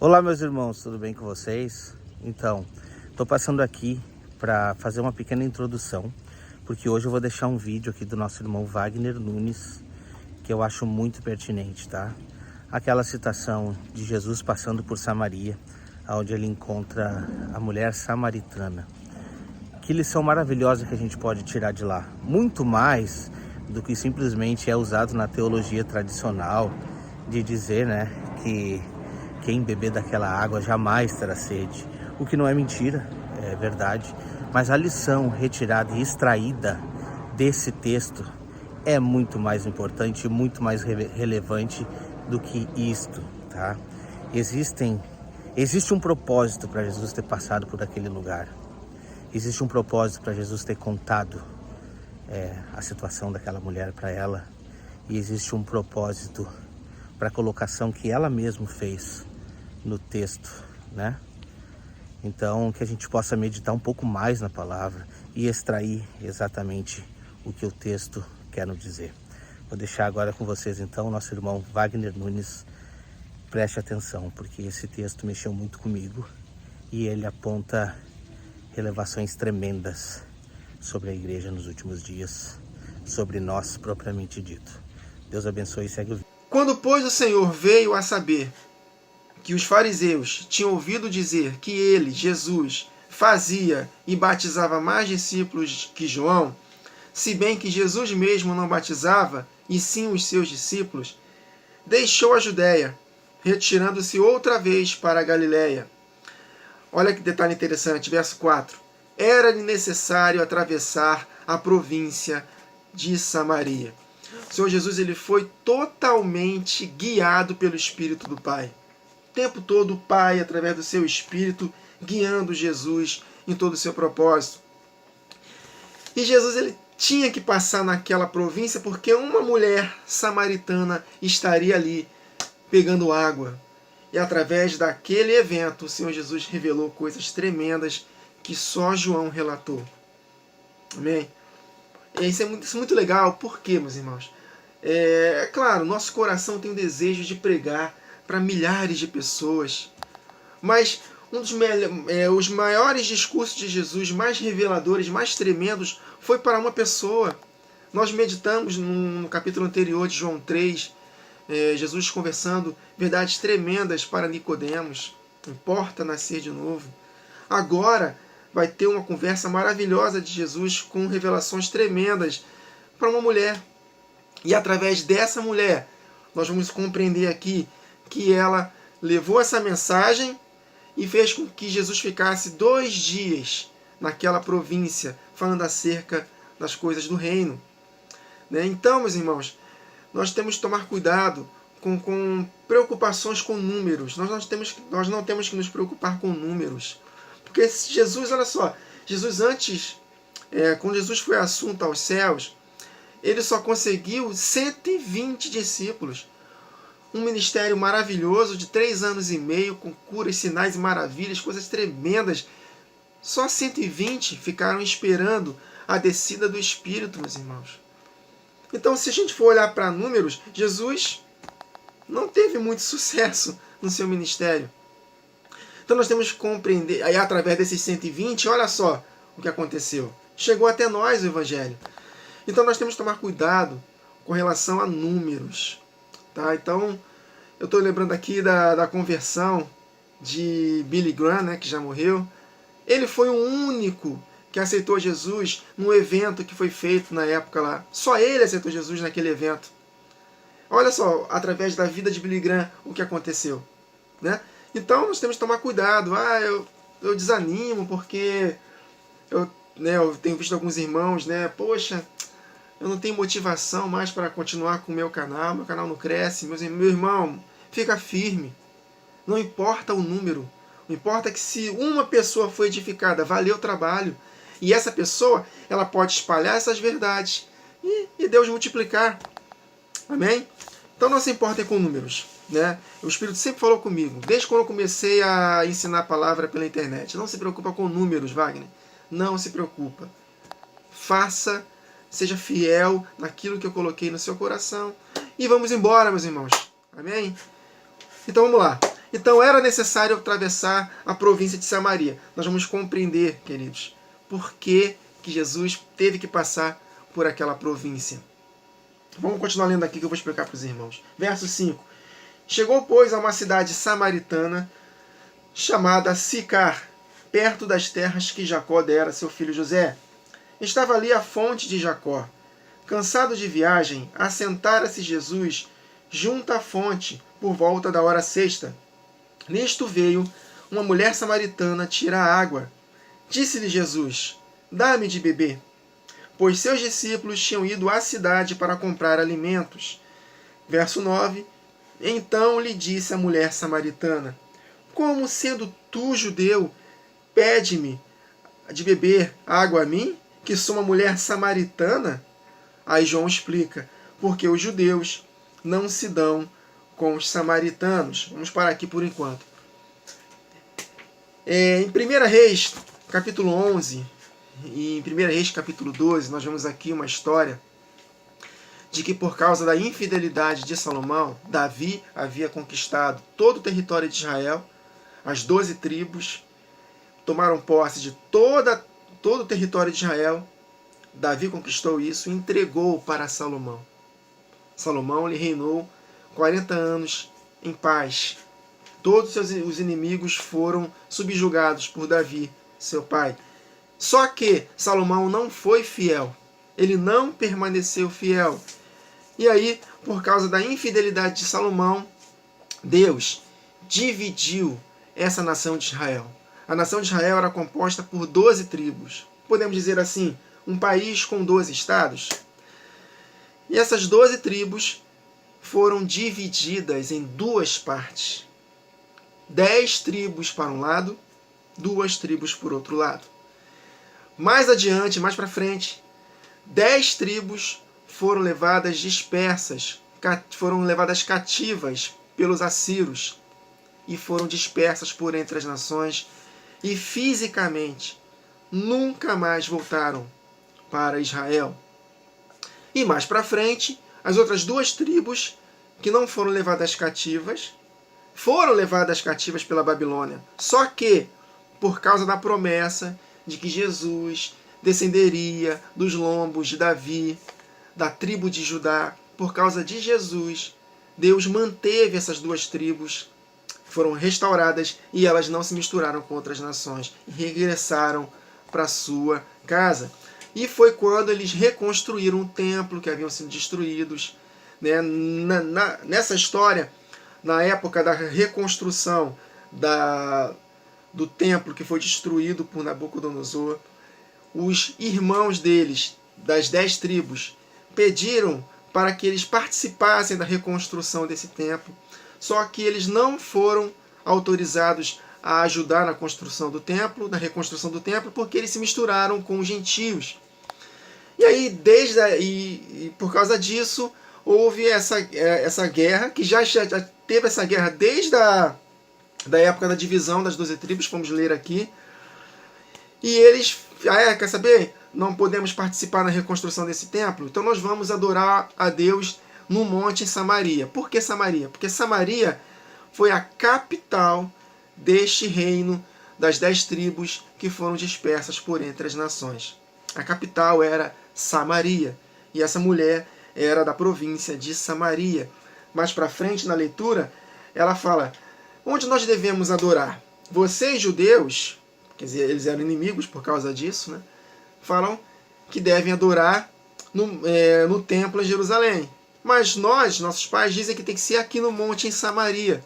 Olá meus irmãos, tudo bem com vocês? Então, estou passando aqui para fazer uma pequena introdução, porque hoje eu vou deixar um vídeo aqui do nosso irmão Wagner Nunes, que eu acho muito pertinente, tá? Aquela citação de Jesus passando por Samaria, onde ele encontra a mulher samaritana. Que lição maravilhosa que a gente pode tirar de lá, muito mais do que simplesmente é usado na teologia tradicional, de dizer, né, que quem beber daquela água jamais terá sede, o que não é mentira, é verdade, mas a lição retirada e extraída desse texto é muito mais importante e muito mais relevante do que isto, tá? Existe um propósito para Jesus ter passado por aquele lugar, existe um propósito para Jesus ter contado a situação daquela mulher para ela, e existe um propósito para a colocação que ela mesma fez no texto, né? Então, que a gente possa meditar um pouco mais na palavra e extrair exatamente o que o texto quer nos dizer. Vou deixar agora com vocês, então, nosso irmão Wagner Nunes. Preste atenção, porque esse texto mexeu muito comigo e ele aponta revelações tremendas sobre a igreja nos últimos dias, sobre nós propriamente dito. Deus abençoe e segue o vídeo. Quando, pois, o Senhor veio a saber que os fariseus tinham ouvido dizer que ele, Jesus, fazia e batizava mais discípulos que João, se bem que Jesus mesmo não batizava, e sim os seus discípulos, deixou a Judéia, retirando-se outra vez para a Galiléia. Olha que detalhe interessante, verso 4. Era-lhe necessário atravessar a província de Samaria. O Senhor Jesus ele foi totalmente guiado pelo Espírito do Pai. O tempo todo o Pai, através do seu Espírito, guiando Jesus em todo o seu propósito. E Jesus ele tinha que passar naquela província porque uma mulher samaritana estaria ali pegando água. E através daquele evento, o Senhor Jesus revelou coisas tremendas que só João relatou. Amém? E isso é muito legal. Por quê, meus irmãos? É claro, nosso coração tem o desejo de pregar para milhares de pessoas. Mas os maiores discursos de Jesus, mais reveladores, mais tremendos, foi para uma pessoa. Nós meditamos no capítulo anterior de João 3, Jesus conversando verdades tremendas para Nicodemos. Importa nascer de novo. Agora vai ter uma conversa maravilhosa de Jesus com revelações tremendas para uma mulher. E através dessa mulher, nós vamos compreender aqui que ela levou essa mensagem e fez com que Jesus ficasse 2 dias naquela província, falando acerca das coisas do reino. Então, meus irmãos, nós temos que tomar cuidado com preocupações com números. Nós não temos que nos preocupar com números. Porque Jesus, olha só, Jesus antes, quando Jesus foi assunto aos céus, ele só conseguiu 120 discípulos. Um ministério maravilhoso de 3 anos e meio, com curas, sinais e maravilhas, coisas tremendas. Só 120 ficaram esperando a descida do Espírito, meus irmãos. Então, se a gente for olhar para números, Jesus não teve muito sucesso no seu ministério. Então nós temos que compreender, aí através desses 120, olha só o que aconteceu. Chegou até nós o Evangelho. Então nós temos que tomar cuidado com relação a números. Tá? Então, eu estou lembrando aqui da conversão de Billy Graham, né, que já morreu. Ele foi o único que aceitou Jesus num evento que foi feito na época lá. Só ele aceitou Jesus naquele evento. Olha só, através da vida de Billy Graham, o que aconteceu. Né? Então, nós temos que tomar cuidado. Eu desanimo porque eu tenho visto alguns irmãos, né? Poxa, eu não tenho motivação mais para continuar com o meu canal não cresce. Meu irmão, fica firme. Não importa o número. Não importa que se uma pessoa foi edificada, valeu o trabalho. E essa pessoa, ela pode espalhar essas verdades e Deus multiplicar. Amém? Então não se importem com números. Né? O Espírito sempre falou comigo, desde quando eu comecei a ensinar a palavra pela internet. Não se preocupa com números, Wagner. Não se preocupa. Faça, seja fiel naquilo que eu coloquei no seu coração. E vamos embora, meus irmãos. Amém? Então vamos lá. Então era necessário atravessar a província de Samaria. Nós vamos compreender, queridos, por que Jesus teve que passar por aquela província. Vamos continuar lendo aqui que eu vou explicar para os irmãos. Verso 5. Chegou, pois, a uma cidade samaritana chamada Sicar, perto das terras que Jacó dera a seu filho José. Estava ali a fonte de Jacó. Cansado de viagem, assentara-se Jesus junto à fonte por volta da hora sexta. Nisto veio uma mulher samaritana tirar água. Disse-lhe Jesus: dá-me de beber. Pois seus discípulos tinham ido à cidade para comprar alimentos. Verso 9. Então lhe disse a mulher samaritana: como sendo tu, judeu, pede-me de beber água a mim, que sou uma mulher samaritana? Aí João explica: porque os judeus não se dão com os samaritanos. Vamos parar aqui por enquanto. Em 1 Reis, capítulo 11, e em 1 Reis, capítulo 12, nós vemos aqui uma história de que por causa da infidelidade de Salomão, Davi havia conquistado todo o território de Israel, as 12 tribos, tomaram posse de todo o território de Israel. Davi conquistou isso e entregou para Salomão. Salomão lhe reinou 40 anos em paz. Todos os inimigos foram subjugados por Davi, seu pai. Só que Salomão não foi fiel. Ele não permaneceu fiel. E aí, por causa da infidelidade de Salomão, Deus dividiu essa nação de Israel. A nação de Israel era composta por 12 tribos. Podemos dizer assim, um país com 12 estados. E essas 12 tribos foram divididas em duas partes. 10 tribos para um lado, 2 tribos por outro lado. Mais adiante, mais para frente, 10 tribos foram levadas dispersas, foram levadas cativas pelos assírios e foram dispersas por entre as nações e fisicamente nunca mais voltaram para Israel. E mais para frente, as outras 2 tribos que não foram levadas cativas, foram levadas cativas pela Babilônia. Só que, por causa da promessa de que Jesus descenderia dos lombos de Davi, da tribo de Judá, por causa de Jesus, Deus manteve essas 2 tribos, foram restauradas e elas não se misturaram com outras nações e regressaram para sua casa. E foi quando eles reconstruíram o templo que haviam sido destruídos. Nessa história, na época da reconstrução do templo que foi destruído por Nabucodonosor, os irmãos deles, das 10 tribos, pediram para que eles participassem da reconstrução desse templo, só que eles não foram autorizados a ajudar na construção do templo, na reconstrução do templo, porque eles se misturaram com os gentios. E aí, por causa disso, houve essa guerra, que já teve essa guerra desde da época da divisão das 12 tribos, vamos ler aqui. E eles, quer saber? Não podemos participar na reconstrução desse templo, então nós vamos adorar a Deus no monte em Samaria. Por que Samaria? Porque Samaria foi a capital deste reino das 10 tribos que foram dispersas por entre as nações. A capital era Samaria, e essa mulher era da província de Samaria. Mais para frente na leitura, ela fala: onde nós devemos adorar? Vocês, judeus, quer dizer, eles eram inimigos por causa disso, né? Falam que devem adorar no templo em Jerusalém. Mas nossos pais, dizem que tem que ser aqui no monte em Samaria.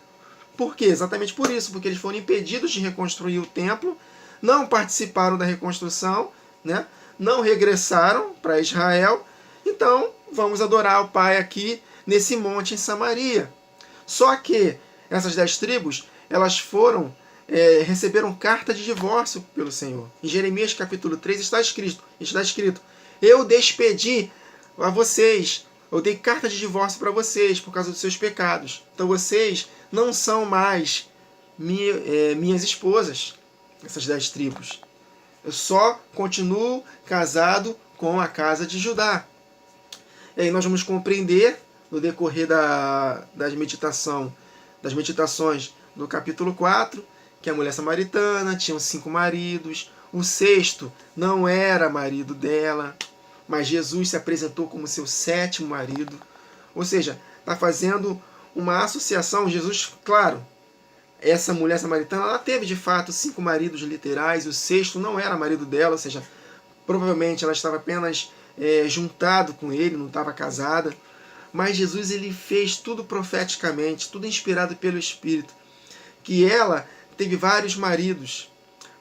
Por quê? Exatamente por isso, porque eles foram impedidos de reconstruir o templo, não participaram da reconstrução, né? Não regressaram para Israel, então vamos adorar o Pai aqui nesse monte em Samaria. Só que essas 10 tribos, elas receberam carta de divórcio pelo Senhor. Em Jeremias capítulo 3 está escrito: eu despedi a vocês, eu dei carta de divórcio para vocês por causa dos seus pecados. Então vocês não são mais minhas esposas, essas 10 tribos. Eu só continuo casado com a casa de Judá. E aí nós vamos compreender, no decorrer da meditação das meditações no capítulo 4, que a mulher samaritana tinha 5 maridos, o sexto não era marido dela, mas Jesus se apresentou como seu 7º marido. Ou seja, está fazendo uma associação. Jesus, claro, essa mulher samaritana, ela teve de fato 5 maridos literais, e o sexto não era marido dela, ou seja, provavelmente ela estava apenas juntado com ele, não estava casada. Mas Jesus, ele fez tudo profeticamente, tudo inspirado pelo Espírito, que ela teve vários maridos,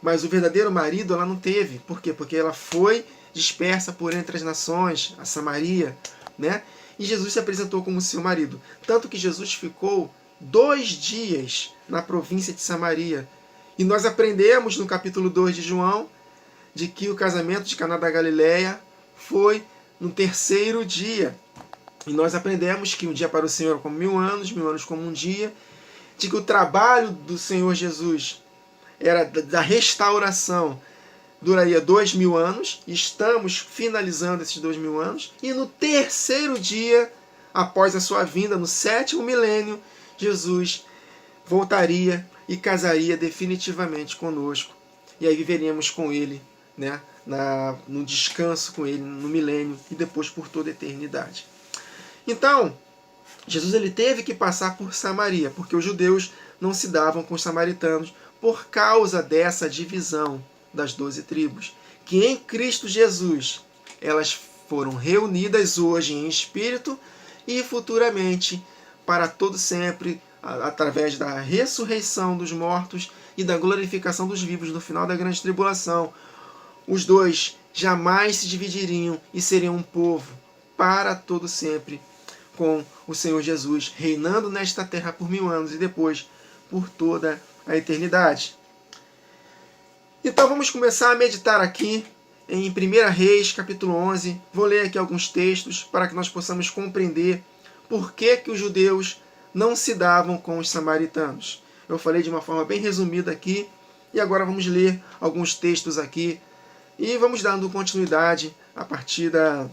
mas o verdadeiro marido ela não teve. Por quê? Porque ela foi dispersa por entre as nações, a Samaria, né? E Jesus se apresentou como seu marido. Tanto que Jesus ficou 2 dias na província de Samaria. E nós aprendemos no capítulo 2 de João, de que o casamento de Caná da Galileia foi no 3º dia. E nós aprendemos que um dia para o Senhor é como 1000 anos, 1000 anos como um dia, de que o trabalho do Senhor Jesus era da restauração, duraria 2000 anos, e estamos finalizando esses 2000 anos, e no 3º dia, após a sua vinda, no 7º milênio, Jesus voltaria e casaria definitivamente conosco, e aí viveríamos com ele, né, no descanso com ele, no milênio, e depois por toda a eternidade. Então, Jesus ele teve que passar por Samaria, porque os judeus não se davam com os samaritanos por causa dessa divisão das 12 tribos, que em Cristo Jesus elas foram reunidas hoje em espírito e futuramente para todo sempre, através da ressurreição dos mortos e da glorificação dos vivos no final da grande tribulação. Os dois jamais se dividiriam e seriam um povo para todo sempre, com o Senhor Jesus reinando nesta terra por 1000 anos e depois por toda a eternidade. Então vamos começar a meditar aqui em 1 Reis, capítulo 11. Vou ler aqui alguns textos para que nós possamos compreender por que os judeus não se davam com os samaritanos. Eu falei de uma forma bem resumida aqui, e agora vamos ler alguns textos aqui e vamos dando continuidade a partir da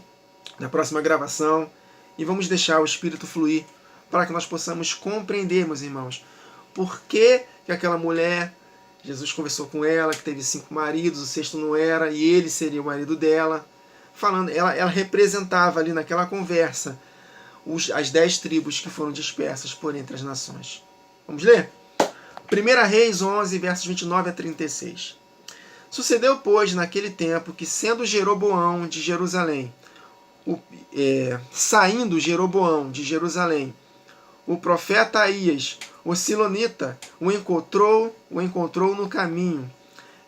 próxima gravação, e vamos deixar o Espírito fluir para que nós possamos compreender, meus irmãos, por que aquela mulher, Jesus conversou com ela, que teve 5 maridos, o 6º não era, e ele seria o marido dela. Falando, ela representava ali naquela conversa as 10 tribos que foram dispersas por entre as nações. Vamos ler? 1 Reis 11, versos 29 a 36. Sucedeu, pois, naquele tempo, que sendo Jeroboão de Jerusalém, saindo Jeroboão de Jerusalém, o profeta Aías, o silonita, o encontrou no caminho,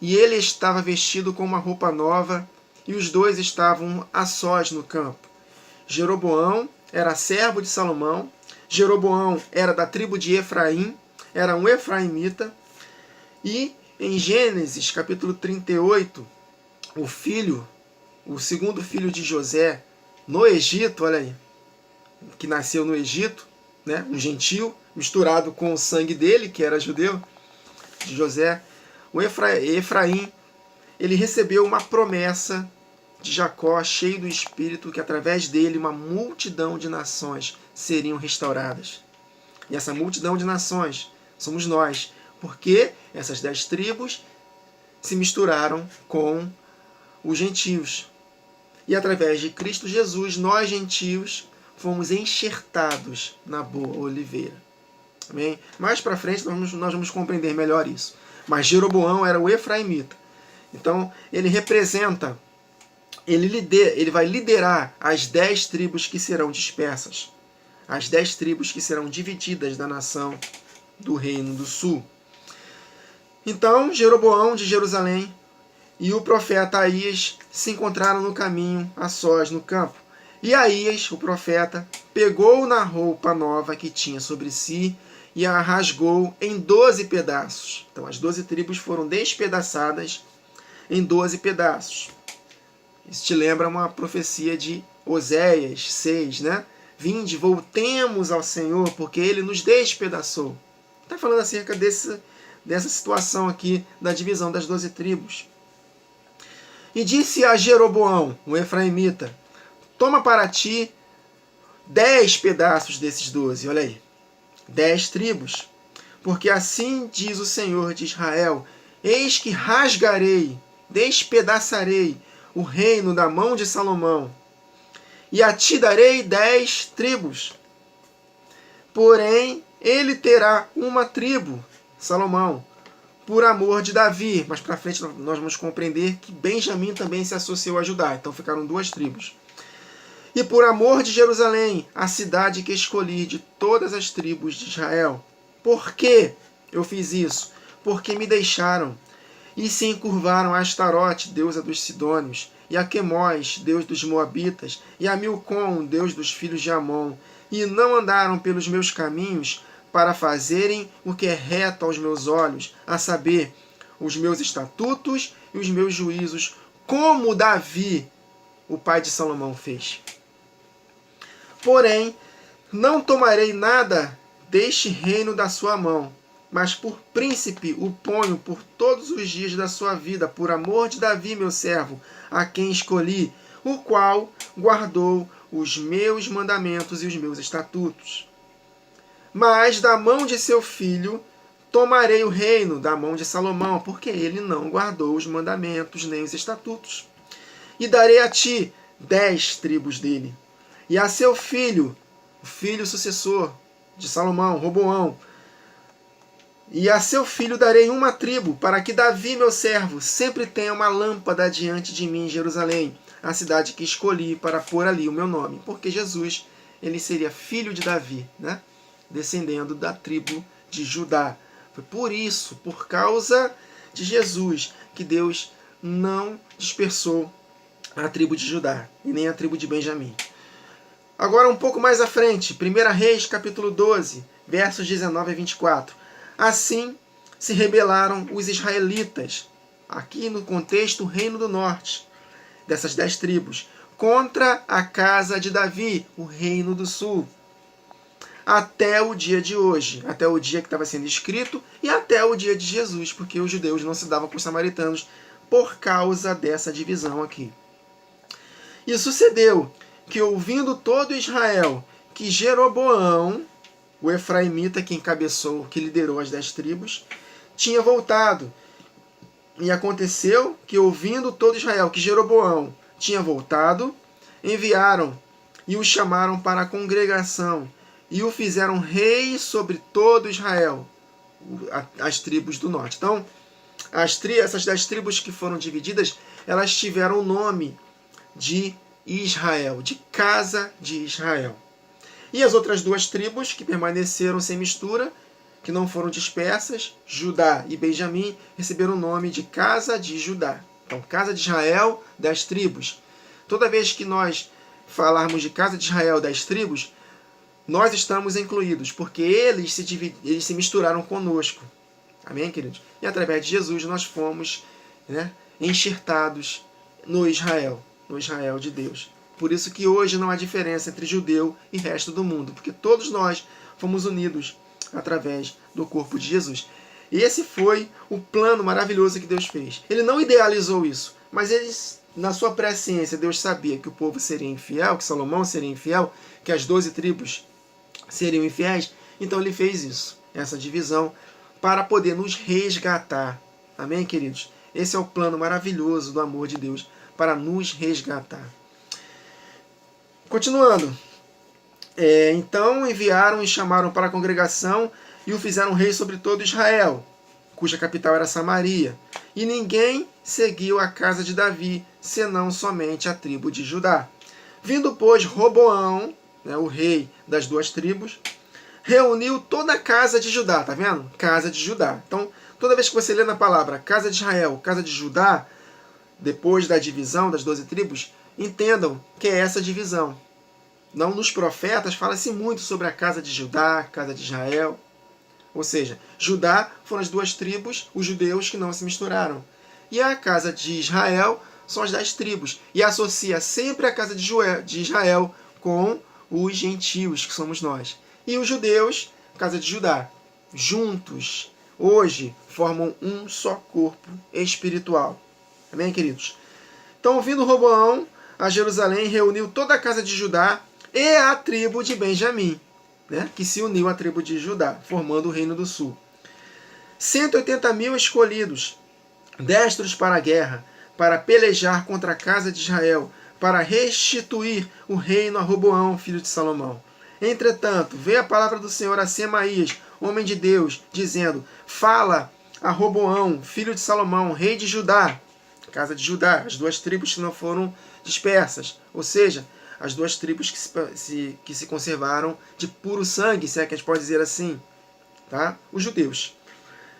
e ele estava vestido com uma roupa nova, e os dois estavam a sós no campo. Jeroboão era servo de Salomão. Jeroboão era da tribo de Efraim, era um efraimita. E em Gênesis capítulo 38, o segundo filho de José, no Egito, olha aí, que nasceu no Egito, né, um gentil, misturado com o sangue dele, que era judeu, de José, o Efraim, ele recebeu uma promessa de Jacó, cheio do Espírito, que através dele uma multidão de nações seriam restauradas. E essa multidão de nações somos nós, porque essas 10 tribos se misturaram com os gentios. E através de Cristo Jesus, nós gentios fomos enxertados na boa oliveira. Amém? Mais para frente nós vamos compreender melhor isso. Mas Jeroboão era o efraimita. Então ele representa, ele vai liderar as 10 tribos que serão dispersas. As 10 tribos que serão divididas da nação do Reino do Sul. Então Jeroboão de Jerusalém e o profeta Aías se encontraram no caminho a sós no campo. E Aías, o profeta, pegou na roupa nova que tinha sobre si e a rasgou em 12 pedaços. Então as 12 tribos foram despedaçadas em 12 pedaços. Isso te lembra uma profecia de Oséias 6, né? Vinde, voltemos ao Senhor, porque Ele nos despedaçou. Está falando acerca dessa situação aqui da divisão das 12 tribos. E disse a Jeroboão, o efraimita, toma para ti 10 pedaços desses 12, olha aí. 10 tribos. Porque assim diz o Senhor de Israel: eis que rasgarei, despedaçarei o reino da mão de Salomão, e a ti darei 10 tribos. Porém, ele terá uma tribo, Salomão, por amor de Davi. Mas para frente nós vamos compreender que Benjamim também se associou a Judá. Então ficaram 2 tribos. E por amor de Jerusalém, a cidade que escolhi de todas as tribos de Israel. Por que eu fiz isso? Porque me deixaram e se encurvaram a Astarote, deusa dos Sidônios, e a Quemós, deus dos Moabitas, e a Milcom, deus dos filhos de Amon, e não andaram pelos meus caminhos para fazerem o que é reto aos meus olhos, a saber, os meus estatutos e os meus juízos, como Davi, o pai de Salomão, fez. Porém, não tomarei nada deste reino da sua mão, mas por príncipe o ponho por todos os dias da sua vida, por amor de Davi, meu servo, a quem escolhi, o qual guardou os meus mandamentos e os meus estatutos. Mas da mão de seu filho tomarei o reino, da mão de Salomão, porque ele não guardou os mandamentos nem os estatutos. E darei a ti 10 tribos dele, e a seu filho, o filho sucessor de Salomão, Roboão, e a seu filho darei uma tribo, para que Davi, meu servo, sempre tenha uma lâmpada diante de mim em Jerusalém, a cidade que escolhi para pôr ali o meu nome. Porque Jesus, ele seria filho de Davi, né? Descendendo da tribo de Judá. Foi por isso, por causa de Jesus, que Deus não dispersou a tribo de Judá e nem a tribo de Benjamim. Agora um pouco mais à frente, 1 Reis, capítulo 12, versos 19 a 24. Assim se rebelaram os israelitas, aqui no contexto o reino do norte, dessas 10 tribos, contra a casa de Davi, o reino do sul, até o dia de hoje, até o dia que estava sendo escrito e até o dia de Jesus, porque os judeus não se davam com os samaritanos por causa dessa divisão aqui. E sucedeu que, ouvindo todo Israel que Jeroboão, o efraimita que encabeçou, que liderou as 10 tribos, tinha voltado. E aconteceu que, ouvindo todo Israel que Jeroboão tinha voltado, enviaram e o chamaram para a congregação e o fizeram rei sobre todo Israel, as tribos do norte. Então, essas 10 tribos que foram divididas, elas tiveram o nome de Israel, de casa de Israel. E as outras 2 tribos que permaneceram sem mistura, que não foram dispersas, Judá e Benjamim, receberam o nome de casa de Judá. Então, casa de Israel, 10 tribos. Toda vez que nós falarmos de casa de Israel, 10 tribos, nós estamos incluídos, porque eles se misturaram conosco. Amém, queridos? E através de Jesus nós fomos, né, enxertados no Israel de Deus. Por isso que hoje não há diferença entre judeu e resto do mundo, porque todos nós fomos unidos através do corpo de Jesus. E esse foi o plano maravilhoso que Deus fez. Ele não idealizou isso, mas ele, na sua presciência, Deus sabia que o povo seria infiel, que Salomão seria infiel, que as 12 tribos seriam infiéis, então ele fez isso, essa divisão, para poder nos resgatar. Amém, queridos? Esse é o plano maravilhoso do amor de Deus, para nos resgatar. Continuando. Então enviaram e chamaram para a congregação e o fizeram rei sobre todo Israel, cuja capital era Samaria. E ninguém seguiu a casa de Davi, senão somente a tribo de Judá. Vindo, pois, Roboão, né, o rei das 2 tribos, reuniu toda a casa de Judá. Tá vendo? Casa de Judá. Então, toda vez que você lê na palavra casa de Israel, casa de Judá, depois da divisão das 12 tribos, entendam que é essa divisão. Não nos profetas fala-se muito sobre a casa de Judá, casa de Israel. Ou seja, Judá foram as 2 tribos, os judeus que não se misturaram. E a casa de Israel são as 10 tribos. E associa sempre a casa de Israel com os gentios, que somos nós. E os judeus, casa de Judá. Juntos, hoje, formam um só corpo espiritual. Amém, queridos? Então, ouvindo Roboão a Jerusalém, reuniu toda a casa de Judá e a tribo de Benjamim. né, que se uniu à tribo de Judá, formando o Reino do Sul. 180.000 escolhidos, destros para a guerra, para pelejar contra a casa de Israel, para restituir o reino a Roboão, filho de Salomão. Entretanto, veio a palavra do Senhor a Semaías, homem de Deus, dizendo: fala a Roboão, filho de Salomão, rei de Judá, casa de Judá, as duas tribos que não foram dispersas, ou seja, as duas tribos que se conservaram de puro sangue, se é que a gente pode dizer assim, tá? Os judeus.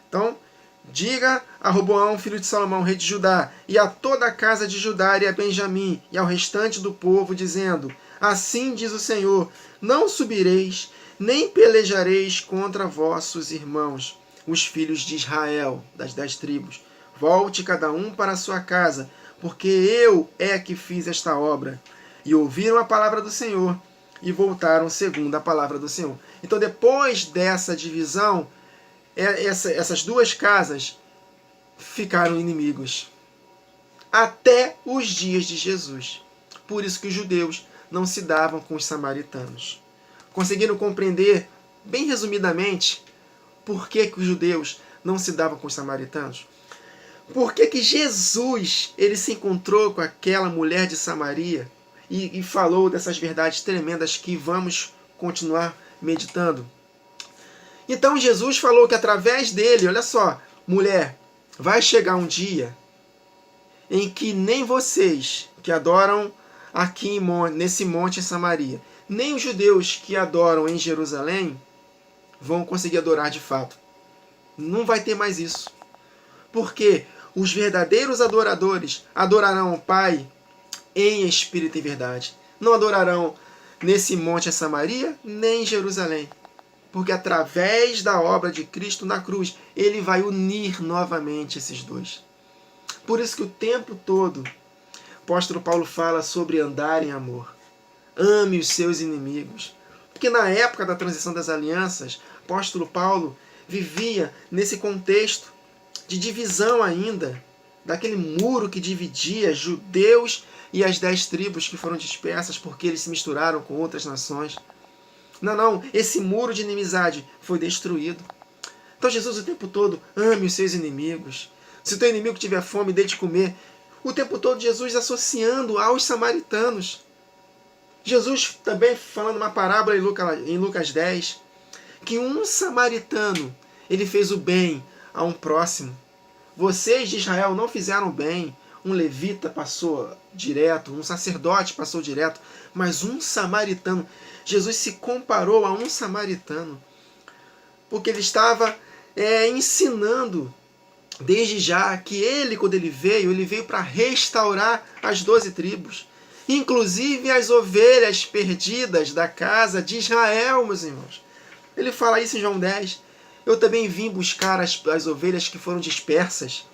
Então, diga a Roboão, filho de Salomão, rei de Judá, e a toda a casa de Judá e a Benjamim, e ao restante do povo, dizendo: assim diz o Senhor, não subireis, nem pelejareis contra vossos irmãos, os filhos de Israel, das 10 tribos. Volte cada um para a sua casa, porque eu é que fiz esta obra. E ouviram a palavra do Senhor, e voltaram segundo a palavra do Senhor. Então, depois dessa divisão, essas duas casas ficaram inimigos até os dias de Jesus. Por isso que os judeus não se davam com os samaritanos. Conseguiram compreender, bem resumidamente, por que os judeus não se davam com os samaritanos? Por que Jesus ele se encontrou com aquela mulher de Samaria e falou dessas verdades tremendas que vamos continuar meditando? Então Jesus falou que através dele, olha só, mulher, vai chegar um dia em que nem vocês que adoram aqui nesse monte em Samaria, nem os judeus que adoram em Jerusalém vão conseguir adorar de fato. Não vai ter mais isso. Porque os verdadeiros adoradores adorarão o Pai em espírito e verdade. Não adorarão nesse monte em Samaria, nem em Jerusalém. Porque através da obra de Cristo na cruz, ele vai unir novamente esses dois. Por isso que o tempo todo, o apóstolo Paulo fala sobre andar em amor. Ame os seus inimigos. Porque na época da transição das alianças, o apóstolo Paulo vivia nesse contexto de divisão ainda, daquele muro que dividia judeus e as 10 tribos que foram dispersas porque eles se misturaram com outras nações. Não, esse muro de inimizade foi destruído. Então Jesus o tempo todo, ame os seus inimigos. Se o teu inimigo tiver fome, dê de comer. O tempo todo Jesus associando aos samaritanos. Jesus também falando uma parábola em Lucas 10, que um samaritano, ele fez o bem a um próximo. Vocês de Israel não fizeram bem. Um levita passou direto, um sacerdote passou direto, mas um samaritano, Jesus se comparou a um samaritano, porque ele estava ensinando desde já que ele, quando ele veio para restaurar as 12 tribos, inclusive as ovelhas perdidas da casa de Israel, meus irmãos. Ele fala isso em João 10. Eu também vim buscar as ovelhas que foram dispersas.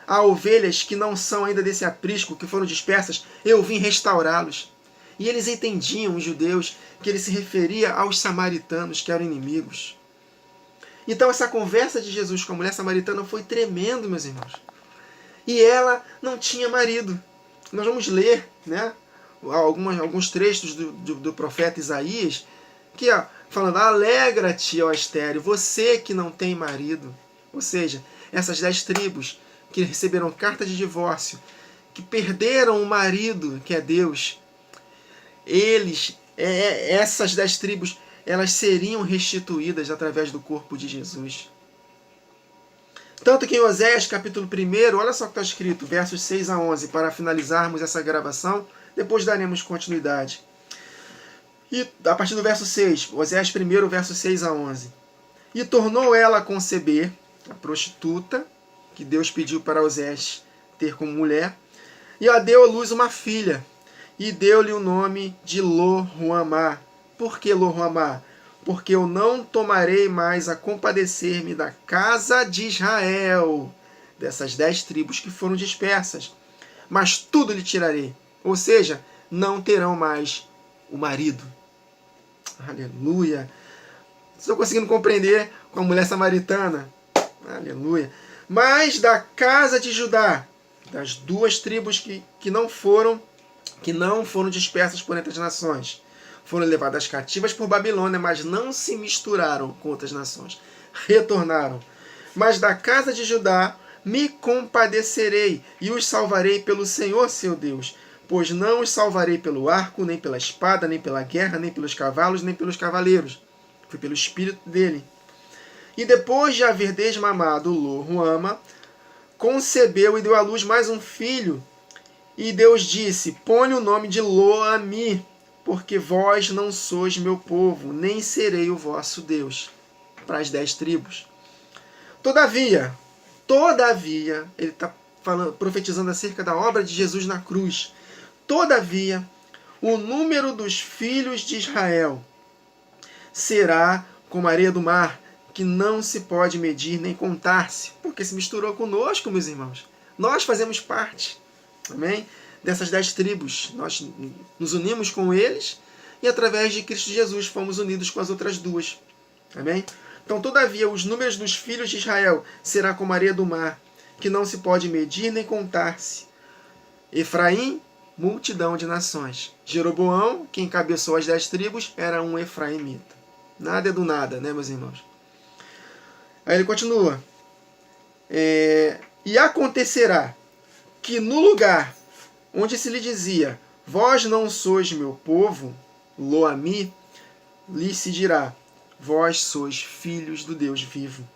Há ovelhas que não são ainda desse aprisco, que foram dispersas, eu vim restaurá-los. E eles entendiam, os judeus, que ele se referia aos samaritanos, que eram inimigos. Então essa conversa de Jesus com a mulher samaritana foi tremendo, meus irmãos. E ela não tinha marido. Nós vamos ler, né, alguns trechos do profeta Isaías, que falando: alegra-te, ó estéril, você que não tem marido. Ou seja, essas 10 tribos que receberam carta de divórcio, que perderam o marido, que é Deus, essas 10 tribos, elas seriam restituídas através do corpo de Jesus. Tanto que em Oséias, capítulo 1, olha só o que está escrito, versos 6 a 11, para finalizarmos essa gravação, depois daremos continuidade. E a partir do verso 6, Oséias 1, verso 6 a 11. E tornou ela a conceber, a prostituta, que Deus pediu para Oséias ter como mulher, e ela deu à luz uma filha, e deu-lhe o nome de Lo-Ruamá. Por que Lo-Ruamá? Porque eu não tomarei mais a compadecer-me da casa de Israel, dessas 10 tribos que foram dispersas, mas tudo lhe tirarei. Ou seja, não terão mais o marido. Aleluia! Estou conseguindo compreender com a mulher samaritana. Aleluia! Mas da casa de Judá, das 2 tribos que não foram dispersas por entre as nações, Foram levadas cativas por Babilônia, mas não se misturaram com outras nações. Retornaram. Mas da casa de Judá me compadecerei e os salvarei pelo Senhor seu Deus. Pois não os salvarei pelo arco, nem pela espada, nem pela guerra, nem pelos cavalos, nem pelos cavaleiros. Foi pelo Espírito dele. E depois de haver desmamado Lo-Ruama, concebeu e deu à luz mais um filho. E Deus disse: põe o nome de Lo-Ami, porque vós não sois meu povo, nem serei o vosso Deus. Para as 10 tribos. Todavia, ele está profetizando acerca da obra de Jesus na cruz. Todavia, o número dos filhos de Israel será como a areia do mar, que não se pode medir nem contar-se, porque se misturou conosco, meus irmãos. Nós fazemos parte, amém? Dessas 10 tribos. Nós nos unimos com eles e através de Cristo Jesus fomos unidos com as outras 2. Amém? Então, todavia, os números dos filhos de Israel será como a areia do mar, que não se pode medir nem contar-se. Efraim, multidão de nações. Jeroboão, que encabeçou as 10 tribos, era um efraimita. Nada é do nada, né, meus irmãos? Aí ele continua. E acontecerá que no lugar onde se lhe dizia: vós não sois meu povo, Lo-Ami, lhe se dirá: vós sois filhos do Deus vivo.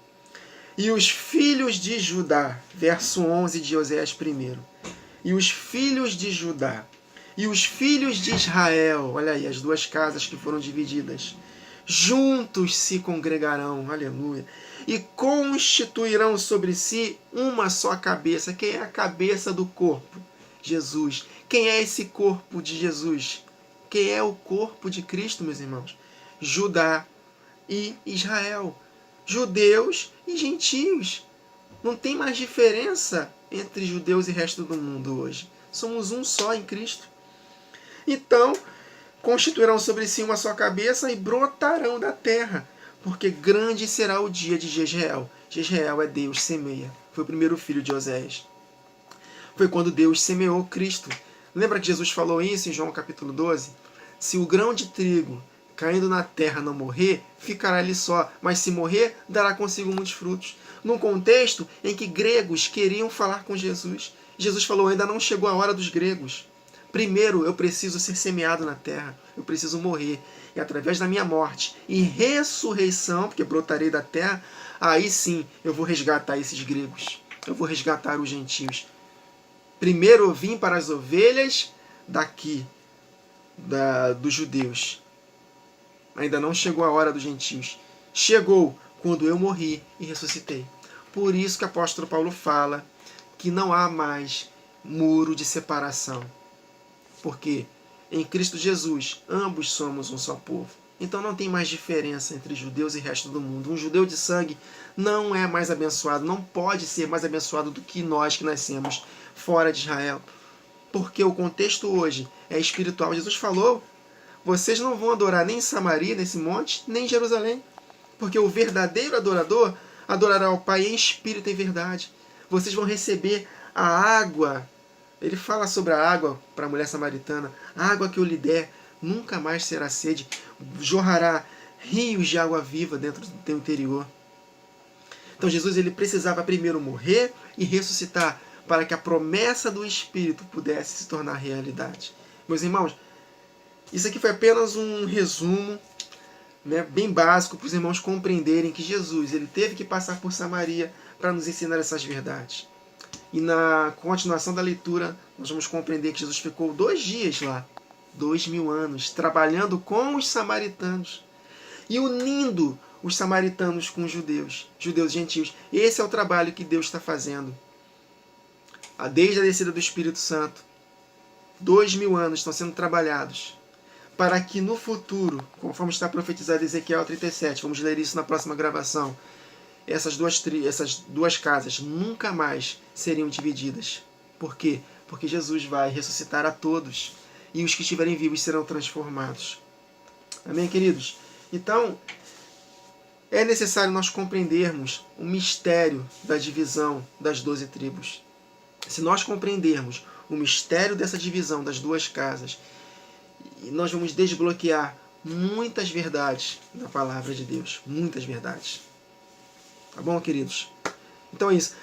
E os filhos de Judá, verso 11 de Oséias 1. E os filhos de Judá e os filhos de Israel, olha aí, as 2 casas que foram divididas, juntos se congregarão, aleluia, e constituirão sobre si uma só cabeça. Quem é a cabeça do corpo? Jesus. Quem é esse corpo de Jesus? Quem é o corpo de Cristo, meus irmãos? Judá e Israel. Judeus e gentios. Não tem mais diferença entre judeus e resto do mundo hoje. Somos um só em Cristo. Então, constituirão sobre si uma só cabeça e brotarão da terra, porque grande será o dia de Jezreel. Jezreel é Deus semeia. Foi o primeiro filho de Oséias. Foi quando Deus semeou Cristo. Lembra que Jesus falou isso em João capítulo 12? Se o grão de trigo caindo na terra não morrer, ficará ali só, mas se morrer, dará consigo muitos frutos. Num contexto em que gregos queriam falar com Jesus. Jesus falou: ainda não chegou a hora dos gregos. Primeiro eu preciso ser semeado na terra, eu preciso morrer. E através da minha morte e ressurreição, porque brotarei da terra, aí sim eu vou resgatar esses gregos. Eu vou resgatar os gentios. Primeiro eu vim para as ovelhas daqui, dos judeus. Ainda não chegou a hora dos gentios. Chegou quando eu morri e ressuscitei. Por isso que o apóstolo Paulo fala que não há mais muro de separação. Porque em Cristo Jesus ambos somos um só povo. Então não tem mais diferença entre judeus e resto do mundo. Um judeu de sangue não é mais abençoado, não pode ser mais abençoado do que nós que nascemos fora de Israel. Porque o contexto hoje é espiritual. Jesus falou: vocês não vão adorar nem em Samaria, nesse monte, nem em Jerusalém. Porque o verdadeiro adorador adorará ao Pai em espírito e em verdade. Vocês vão receber a água. Ele fala sobre a água para a mulher samaritana. A água que eu lhe der nunca mais será sede. Jorrará rios de água viva dentro do teu interior. Então Jesus ele precisava primeiro morrer e ressuscitar para que a promessa do Espírito pudesse se tornar realidade. Meus irmãos, isso aqui foi apenas um resumo, né, bem básico para os irmãos compreenderem que Jesus ele teve que passar por Samaria para nos ensinar essas verdades. E na continuação da leitura, nós vamos compreender que Jesus ficou 2 dias lá, 2000 anos, trabalhando com os samaritanos e unindo os samaritanos com os judeus, judeus e gentios. Esse é o trabalho que Deus está fazendo. Desde a descida do Espírito Santo, 2000 anos estão sendo trabalhados para que no futuro, conforme está profetizado em Ezequiel 37, vamos ler isso na próxima gravação, essas duas casas nunca mais seriam divididas. Por quê? Porque Jesus vai ressuscitar a todos e os que estiverem vivos serão transformados. Amém, queridos? Então, é necessário nós compreendermos o mistério da divisão das 12 tribos. Se nós compreendermos o mistério dessa divisão das 2 casas e nós vamos desbloquear muitas verdades da palavra de Deus. Muitas verdades. Tá bom, queridos? Então é isso.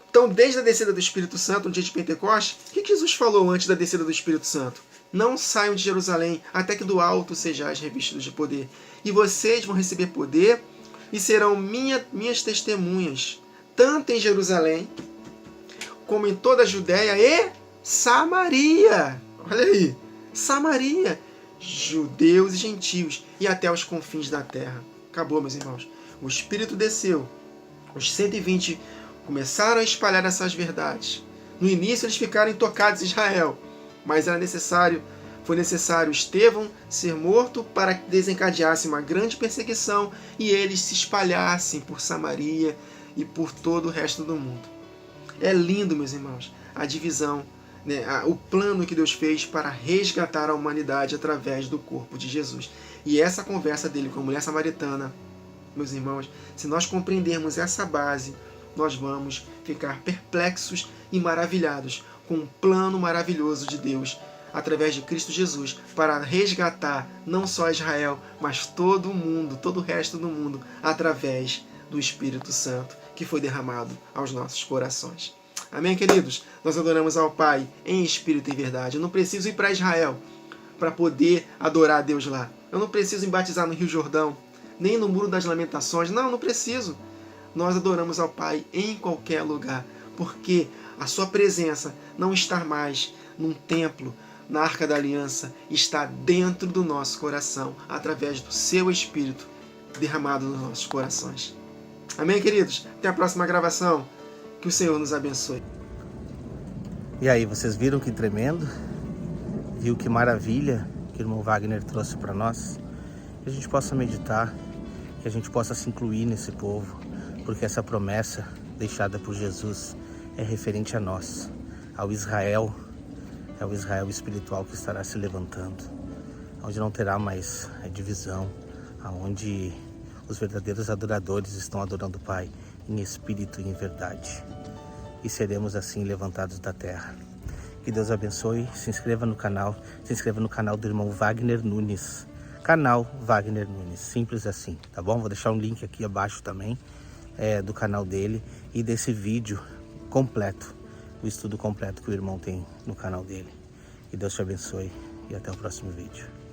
Então, desde a descida do Espírito Santo, no dia de Pentecostes, o que Jesus falou antes da descida do Espírito Santo? Não saiam de Jerusalém, até que do alto sejais revestidos de poder. E vocês vão receber poder e serão minhas testemunhas, tanto em Jerusalém, como em toda a Judéia e Samaria. Olha aí, Samaria, judeus e gentios, e até os confins da terra. Acabou, meus irmãos. O Espírito desceu. Os 120 começaram a espalhar essas verdades. No início eles ficaram intocados em Israel, mas foi necessário Estevão ser morto para que desencadeasse uma grande perseguição e eles se espalhassem por Samaria e por todo o resto do mundo. É lindo, meus irmãos, a divisão, né, o plano que Deus fez para resgatar a humanidade através do corpo de Jesus. E essa conversa dele com a mulher samaritana, meus irmãos, se nós compreendermos essa base, nós vamos ficar perplexos e maravilhados com um plano maravilhoso de Deus através de Cristo Jesus para resgatar não só Israel, mas todo o mundo, todo o resto do mundo, através do Espírito Santo que foi derramado aos nossos corações. Amém, queridos? Nós adoramos ao Pai em espírito e verdade. Eu não preciso ir para Israel para poder adorar a Deus lá. Eu não preciso me batizar no Rio Jordão, nem no Muro das Lamentações. Não preciso. Nós adoramos ao Pai em qualquer lugar, porque a sua presença não está mais num templo, na Arca da Aliança, está dentro do nosso coração, através do seu Espírito derramado nos nossos corações. Amém, queridos? Até a próxima gravação. Que o Senhor nos abençoe. E aí, vocês viram que tremendo? Viu que maravilha que o irmão Wagner trouxe para nós? Que a gente possa meditar, que a gente possa se incluir nesse povo, porque essa promessa deixada por Jesus é referente a nós, ao Israel, é o Israel espiritual que estará se levantando, onde não terá mais divisão, onde os verdadeiros adoradores estão adorando o Pai em espírito e em verdade. E seremos assim levantados da terra. Que Deus abençoe, se inscreva no canal do irmão Wagner Nunes. Canal Wagner Nunes, simples assim, tá bom? Vou deixar um link aqui abaixo também do canal dele e desse vídeo completo, o estudo completo que o irmão tem no canal dele. Que Deus te abençoe e até o próximo vídeo.